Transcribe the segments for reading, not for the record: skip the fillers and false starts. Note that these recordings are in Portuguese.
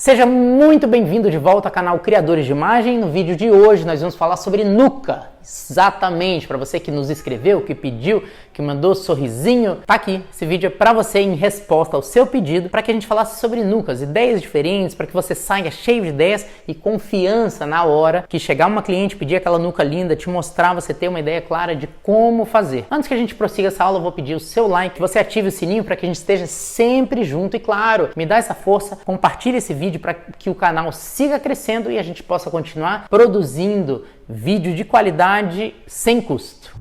Seja muito bem-vindo de volta ao canal Criadores de Imagem. No vídeo de hoje nós vamos falar sobre nuca. Exatamente, para você que nos escreveu, que pediu, que mandou sorrisinho, tá aqui. Esse vídeo é para você em resposta ao seu pedido, para que a gente falasse sobre nucas, ideias diferentes, para que você saia cheio de ideias e confiança na hora que chegar uma cliente, pedir aquela nuca linda, te mostrar, você ter uma ideia clara de como fazer. Antes que a gente prossiga essa aula, eu vou pedir o seu like, que você ative o sininho para que a gente esteja sempre junto e, claro, me dá essa força, compartilhe esse vídeo para que o canal siga crescendo e a gente possa continuar produzindo vídeo de qualidade sem custo.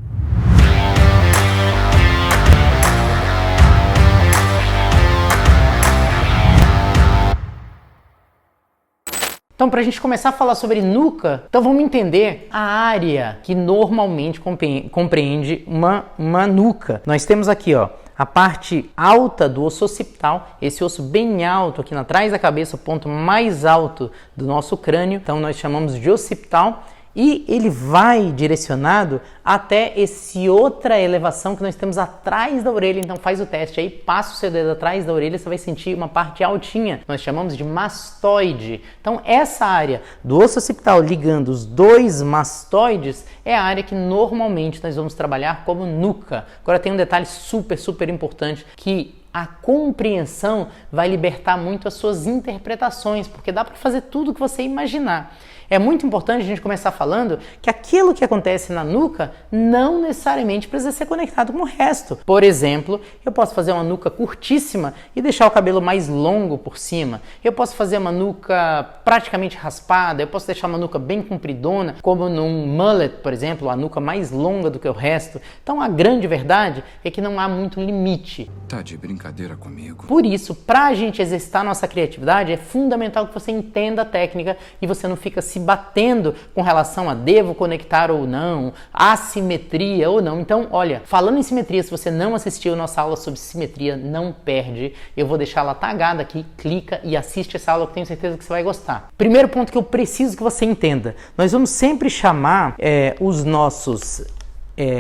Então, para a gente começar a falar sobre nuca, então vamos entender a área que normalmente compreende uma nuca. Nós temos aqui, ó, a parte alta do osso occipital, esse osso bem alto aqui atrás da cabeça, o ponto mais alto do nosso crânio, então nós chamamos de occipital. E ele vai direcionado até essa outra elevação que nós temos atrás da orelha. Então faz o teste aí, passa o seu dedo atrás da orelha, você vai sentir uma parte altinha. Nós chamamos de mastoide. Então essa área do osso occipital ligando os dois mastoides é a área que normalmente nós vamos trabalhar como nuca. Agora tem um detalhe super importante que a compreensão vai libertar muito as suas interpretações, porque dá para fazer tudo o que você imaginar. É muito importante a gente começar falando que aquilo que acontece na nuca não necessariamente precisa ser conectado com o resto. Por exemplo, eu posso fazer uma nuca curtíssima e deixar o cabelo mais longo por cima. Eu posso fazer uma nuca praticamente raspada, eu posso deixar uma nuca bem compridona, como num mullet, por exemplo, a nuca mais longa do que o resto. Então a grande verdade é que não há muito limite. Tá de brincadeira comigo. Por isso, para a gente exercitar nossa criatividade, é fundamental que você entenda a técnica e você não fica se batendo com relação a devo conectar ou não, assimetria ou não. Então, olha, falando em simetria, se você não assistiu a nossa aula sobre simetria, não perde. Eu vou deixar ela tagada aqui, clica e assiste essa aula que eu tenho certeza que você vai gostar. Primeiro ponto que eu preciso que você entenda, nós vamos sempre chamar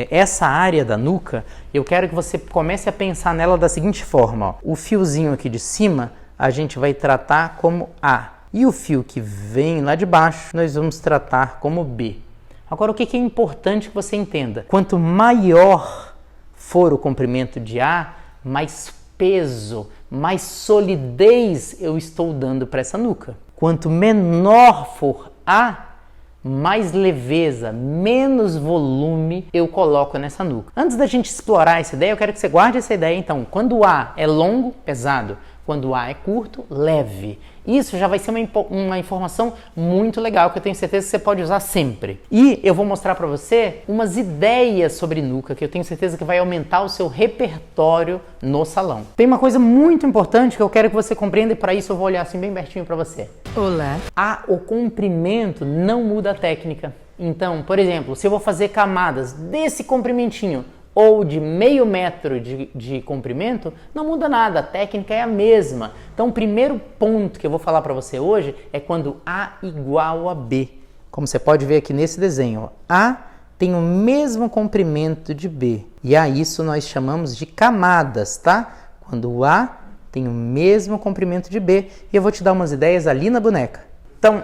essa área da nuca, eu quero que você comece a pensar nela da seguinte forma, ó. O fiozinho aqui de cima, a gente vai tratar como A. E o fio que vem lá de baixo, nós vamos tratar como B. Agora, o que é importante que você entenda? Quanto maior for o comprimento de A, mais peso, mais solidez eu estou dando para essa nuca. Quanto menor for A, mais leveza, menos volume eu coloco nessa nuca. Antes da gente explorar essa ideia, eu quero que você guarde essa ideia. Então, quando o A é longo, pesado. Quando o A é curto, leve. Isso já vai ser uma informação muito legal que eu tenho certeza que você pode usar sempre. E eu vou mostrar para você umas ideias sobre nuca que eu tenho certeza que vai aumentar o seu repertório no salão. Tem uma coisa muito importante que eu quero que você compreenda e para isso eu vou olhar assim bem pertinho para você. Olá. O comprimento não muda a técnica. Então, por exemplo, se eu vou fazer camadas desse comprimentinho ou de meio metro de comprimento, não muda nada, a técnica é a mesma. Então o primeiro ponto que eu vou falar para você hoje é quando A igual a B. Como você pode ver aqui nesse desenho, ó, A tem o mesmo comprimento de B. E a isso nós chamamos de camadas, tá? Quando o A tem o mesmo comprimento de B. E eu vou te dar umas ideias ali na boneca. Então,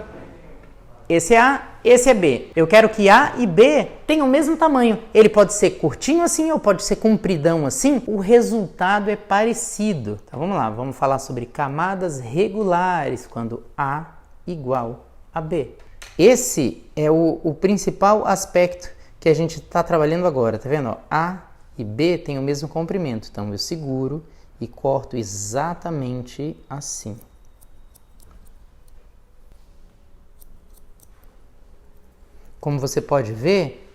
esse é A, esse é B. Eu quero que A e B tenham o mesmo tamanho. Ele pode ser curtinho assim ou pode ser compridão assim. O resultado é parecido. Então vamos lá, vamos falar sobre camadas regulares quando A igual a B. Esse é o principal aspecto que a gente está trabalhando agora. Tá vendo? Ó, A e B têm o mesmo comprimento. Então eu seguro e corto exatamente assim. Como você pode ver,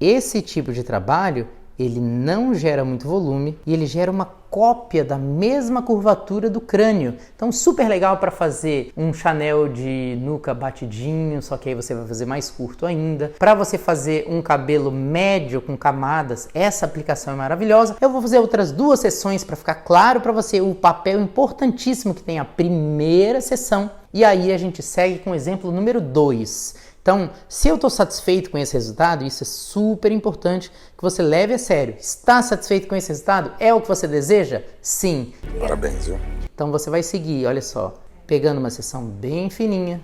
esse tipo de trabalho, ele não gera muito volume e ele gera uma cópia da mesma curvatura do crânio. Então, super legal para fazer um Chanel de nuca batidinho, só que aí você vai fazer mais curto ainda. Para você fazer um cabelo médio com camadas, essa aplicação é maravilhosa. Eu vou fazer outras duas sessões para ficar claro para você o papel importantíssimo que tem a primeira sessão. E aí a gente segue com o exemplo número 2. Então, se eu estou satisfeito com esse resultado, isso é super importante que você leve a sério. Está satisfeito com esse resultado? É o que você deseja? Sim. Parabéns, viu? Então você vai seguir, olha só. pegando uma seção bem fininha,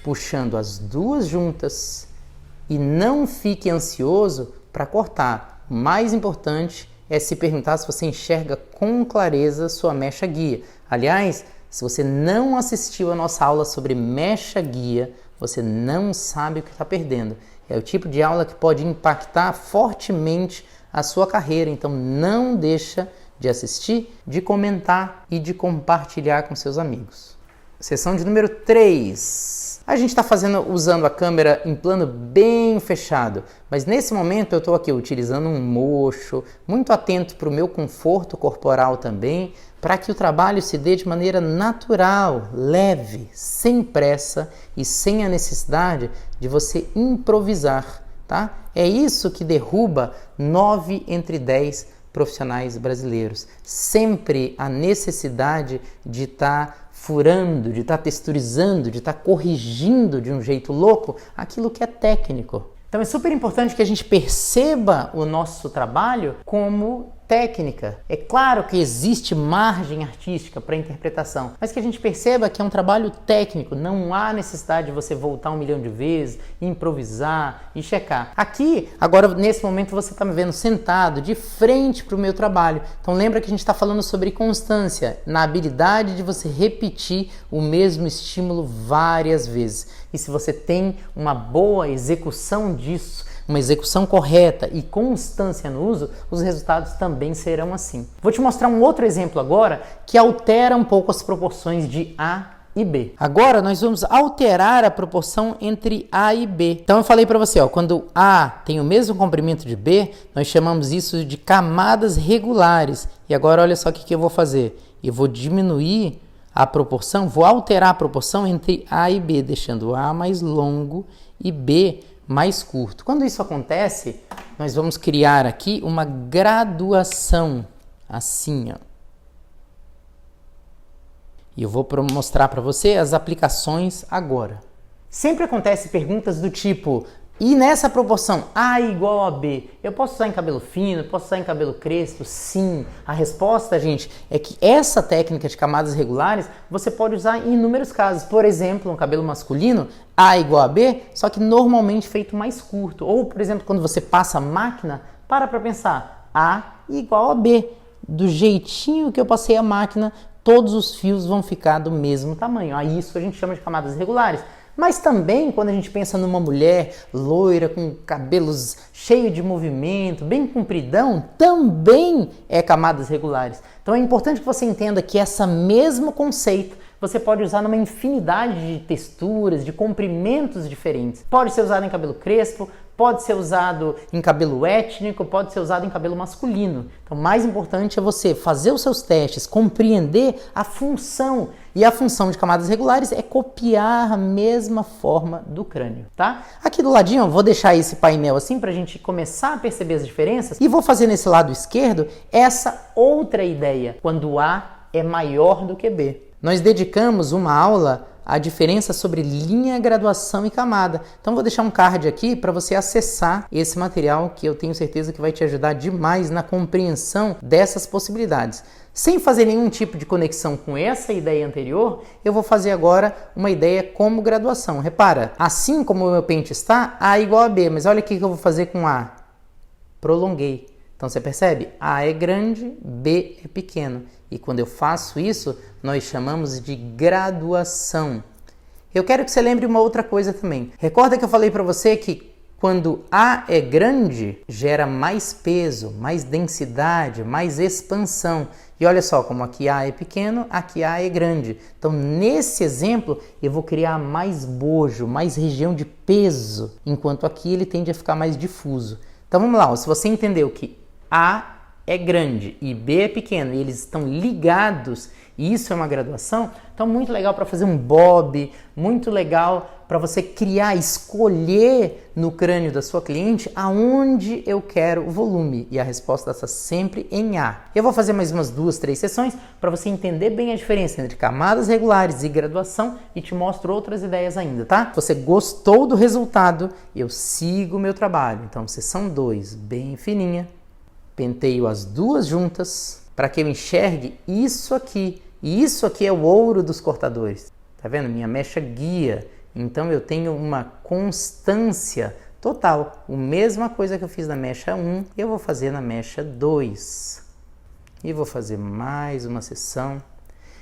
puxando as duas juntas e não fique ansioso para cortar. O mais importante é se perguntar se você enxerga com clareza sua mecha guia. Aliás, se você não assistiu a nossa aula sobre mecha guia, você não sabe o que está perdendo. É o tipo de aula que pode impactar fortemente a sua carreira, então não deixa de assistir, de comentar e de compartilhar com seus amigos. Seção de número 3. A gente está usando a câmera em plano bem fechado, mas nesse momento eu estou aqui utilizando um mocho, muito atento para o meu conforto corporal também, para que o trabalho se dê de maneira natural, leve, sem pressa e sem a necessidade de você improvisar, tá? É isso que derruba 9 entre 10 profissionais brasileiros. Sempre a necessidade de estar furando, de estar texturizando, de estar corrigindo de um jeito louco aquilo que é técnico. Então é super importante que a gente perceba o nosso trabalho como técnica. É claro que existe margem artística para interpretação, mas que a gente perceba que é um trabalho técnico, não há necessidade de você voltar 1 milhão de vezes, improvisar e checar. Aqui, agora nesse momento você está me vendo sentado de frente para o meu trabalho, então lembra que a gente está falando sobre constância, na habilidade de você repetir o mesmo estímulo várias vezes. E se você tem uma boa execução disso, uma execução correta e constância no uso, os resultados também serão assim. Vou te mostrar um outro exemplo agora que altera um pouco as proporções de A e B. Agora nós vamos alterar a proporção entre A e B. Então eu falei para você, quando A tem o mesmo comprimento de B, nós chamamos isso de camadas regulares. E agora olha só o que eu vou fazer. Eu vou diminuir a proporção, vou alterar a proporção entre A e B, deixando A mais longo e B mais curto. Quando isso acontece, nós vamos criar aqui uma graduação, assim, ó. E eu vou mostrar para você as aplicações agora. Sempre acontecem perguntas do tipo, e nessa proporção A igual a B, eu posso usar em cabelo fino, posso usar em cabelo crespo? Sim. A resposta, gente, é que essa técnica de camadas regulares você pode usar em inúmeros casos. Por exemplo, um cabelo masculino, A igual a B, só que normalmente feito mais curto. Ou, por exemplo, quando você passa a máquina, para pensar, A igual a B. Do jeitinho que eu passei a máquina, todos os fios vão ficar do mesmo tamanho. Aí isso a gente chama de camadas regulares. Mas também, quando a gente pensa numa mulher loira, com cabelos cheios de movimento, bem compridão, também é camadas regulares. Então é importante que você entenda que esse mesmo conceito você pode usar numa infinidade de texturas, de comprimentos diferentes. Pode ser usado em cabelo crespo, pode ser usado em cabelo étnico, pode ser usado em cabelo masculino. Então, o mais importante é você fazer os seus testes, compreender a função. E a função de camadas regulares é copiar a mesma forma do crânio, tá? Aqui do ladinho, eu vou deixar esse painel assim para a gente começar a perceber as diferenças. E vou fazer nesse lado esquerdo essa outra ideia, quando A é maior do que B. Nós dedicamos uma aula à diferença sobre linha, graduação e camada. Então vou deixar um card aqui para você acessar esse material que eu tenho certeza que vai te ajudar demais na compreensão dessas possibilidades. Sem fazer nenhum tipo de conexão com essa ideia anterior, eu vou fazer agora uma ideia como graduação. Repara, assim como o meu pente está, A igual a B, mas olha o que eu vou fazer com A. Prolonguei. Então você percebe? A é grande, B é pequeno. E quando eu faço isso, nós chamamos de graduação. Eu quero que você lembre uma outra coisa também. Recorda que eu falei para você que quando A é grande, gera mais peso, mais densidade, mais expansão. E olha só, como aqui A é pequeno, aqui A é grande. Então, nesse exemplo, eu vou criar mais bojo, mais região de peso, enquanto aqui ele tende a ficar mais difuso. Então, vamos lá. Se você entendeu que A é grande e B é pequeno e eles estão ligados e isso é uma graduação, então muito legal para fazer um bob, muito legal para você criar, escolher no crânio da sua cliente aonde eu quero o volume e a resposta está sempre em A. Eu vou fazer mais umas 2, 3 sessões para você entender bem a diferença entre camadas regulares e graduação e te mostro outras ideias ainda, tá? Se você gostou do resultado, eu sigo o meu trabalho. Então, sessão 2, bem fininha. Penteio as duas juntas para que eu enxergue isso aqui. E isso aqui é o ouro dos cortadores. Tá vendo? Minha mecha guia. Então eu tenho uma constância total. A mesma coisa que eu fiz na mecha 1, eu vou fazer na mecha 2. E vou fazer mais uma sessão.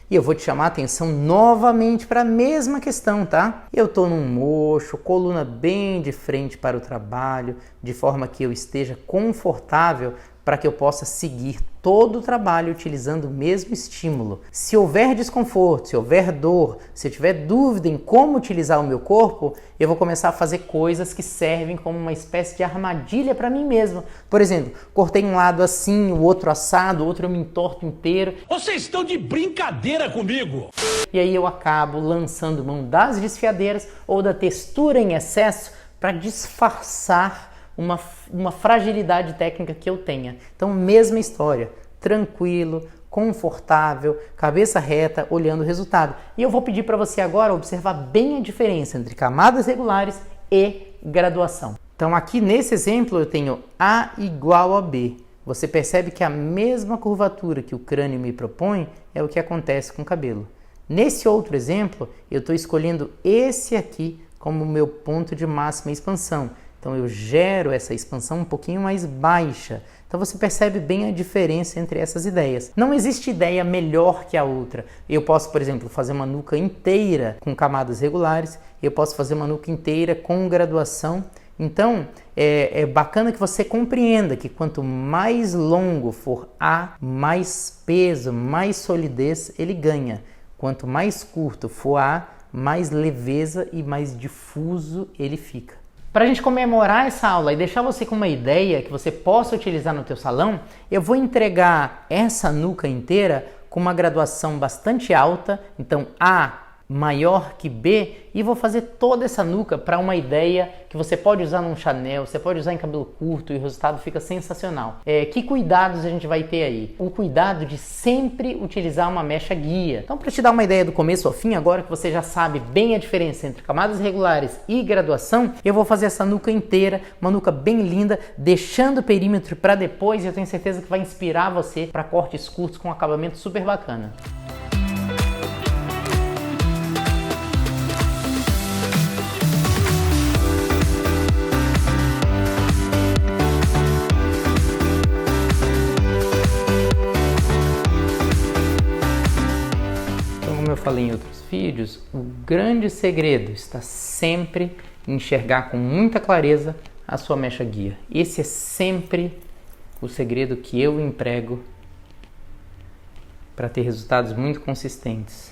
E eu vou te chamar a atenção novamente para a mesma questão, tá? Eu estou num mocho, coluna bem de frente para o trabalho, de forma que eu esteja confortável para que eu possa seguir todo o trabalho utilizando o mesmo estímulo. Se houver desconforto, se houver dor, se eu tiver dúvida em como utilizar o meu corpo, eu vou começar a fazer coisas que servem como uma espécie de armadilha para mim mesmo. Por exemplo, cortei um lado assim, o outro assado, o outro eu me entorto inteiro. Vocês estão de brincadeira comigo! E aí eu acabo lançando mão das desfiadeiras ou da textura em excesso para disfarçar uma fragilidade técnica que eu tenha. Então, mesma história, tranquilo, confortável, cabeça reta, olhando o resultado. E eu vou pedir para você agora observar bem a diferença entre camadas regulares e graduação. Então, aqui nesse exemplo eu tenho A igual a B. Você percebe que a mesma curvatura que o crânio me propõe é o que acontece com o cabelo. Nesse outro exemplo, eu estou escolhendo esse aqui como meu ponto de máxima expansão. Então eu gero essa expansão um pouquinho mais baixa. Então você percebe bem a diferença entre essas ideias. Não existe ideia melhor que a outra. Eu posso, por exemplo, fazer uma nuca inteira com camadas regulares. Eu posso fazer uma nuca inteira com graduação. Então é bacana que você compreenda que quanto mais longo for A, mais peso, mais solidez ele ganha. Quanto mais curto for A, mais leveza e mais difuso ele fica. Para a gente comemorar essa aula e deixar você com uma ideia que você possa utilizar no teu salão, eu vou entregar essa nuca inteira com uma graduação bastante alta, então A maior que B, e vou fazer toda essa nuca para uma ideia que você pode usar num Chanel, você pode usar em cabelo curto e o resultado fica sensacional. Que cuidados a gente vai ter aí? O cuidado de sempre utilizar uma mecha guia. Então, para te dar uma ideia do começo ao fim, agora que você já sabe bem a diferença entre camadas regulares e graduação, eu vou fazer essa nuca inteira, uma nuca bem linda, deixando o perímetro para depois, e eu tenho certeza que vai inspirar você para cortes curtos com um acabamento super bacana. Como eu falei em outros vídeos, o grande segredo está sempre em enxergar com muita clareza a sua mecha guia. Esse é sempre o segredo que eu emprego para ter resultados muito consistentes.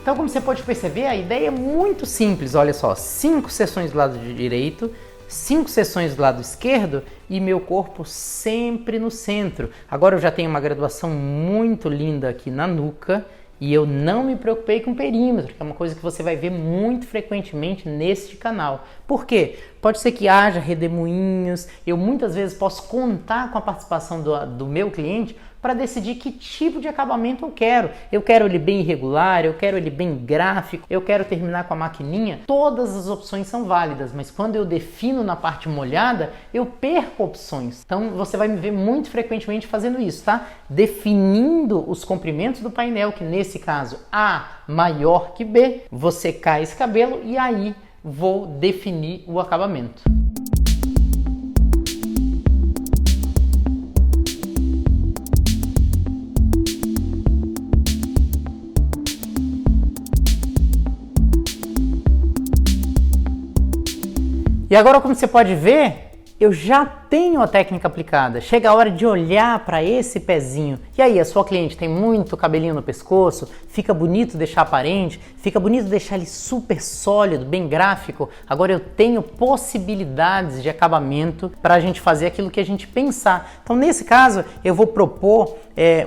Então, como você pode perceber, a ideia é muito simples. Olha só, 5 sessões do lado direito, 5 sessões do lado esquerdo e meu corpo sempre no centro. Agora eu já tenho uma graduação muito linda aqui na nuca e eu não me preocupei com o perímetro, que é uma coisa que você vai ver muito frequentemente neste canal. Por quê? Pode ser que haja redemoinhos, eu muitas vezes posso contar com a participação do meu cliente para decidir que tipo de acabamento eu quero. Eu quero ele bem irregular, eu quero ele bem gráfico, eu quero terminar com a maquininha. Todas as opções são válidas, mas quando eu defino na parte molhada, eu perco opções. Então você vai me ver muito frequentemente fazendo isso, tá? Definindo os comprimentos do painel, que nesse caso A maior que B, vou secar esse cabelo e aí vou definir o acabamento. E agora, como você pode ver, eu já tenho a técnica aplicada. Chega a hora de olhar para esse pezinho. E aí, a sua cliente tem muito cabelinho no pescoço? Fica bonito deixar aparente? Fica bonito deixar ele super sólido, bem gráfico? Agora eu tenho possibilidades de acabamento para a gente fazer aquilo que a gente pensar. Então, nesse caso, eu vou propor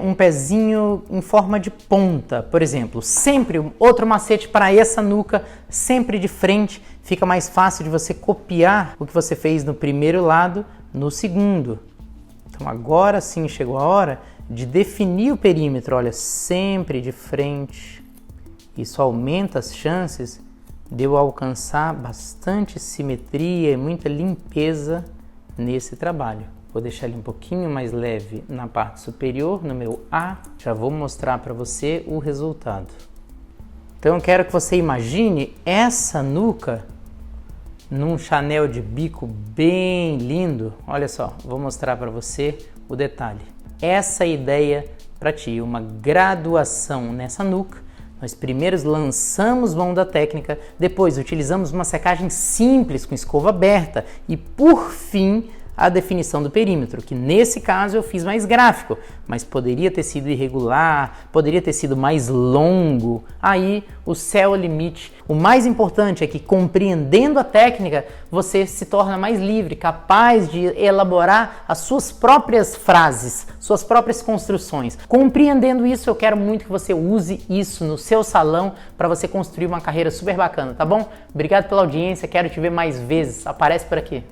um pezinho em forma de ponta, por exemplo. Sempre outro macete para essa nuca, sempre de frente. Fica mais fácil de você copiar o que você fez no primeiro lado no segundo. Então agora sim chegou a hora de definir o perímetro. Olha, sempre de frente. Isso aumenta as chances de eu alcançar bastante simetria e muita limpeza nesse trabalho. Vou deixar ele um pouquinho mais leve na parte superior, no meu A. Já vou mostrar para você o resultado. Então eu quero que você imagine essa nuca num Chanel de bico bem lindo. Olha só, vou mostrar para você o detalhe. Essa ideia para ti, uma graduação nessa nuca. Nós primeiro lançamos mão da técnica, depois utilizamos uma secagem simples com escova aberta e por fim a definição do perímetro, que nesse caso eu fiz mais gráfico, mas poderia ter sido irregular, poderia ter sido mais longo. Aí o céu é o limite. O mais importante é que, compreendendo a técnica, você se torna mais livre, capaz de elaborar as suas próprias frases, suas próprias construções. Compreendendo isso, eu quero muito que você use isso no seu salão para você construir uma carreira super bacana, tá bom? Obrigado pela audiência, quero te ver mais vezes. Aparece por aqui.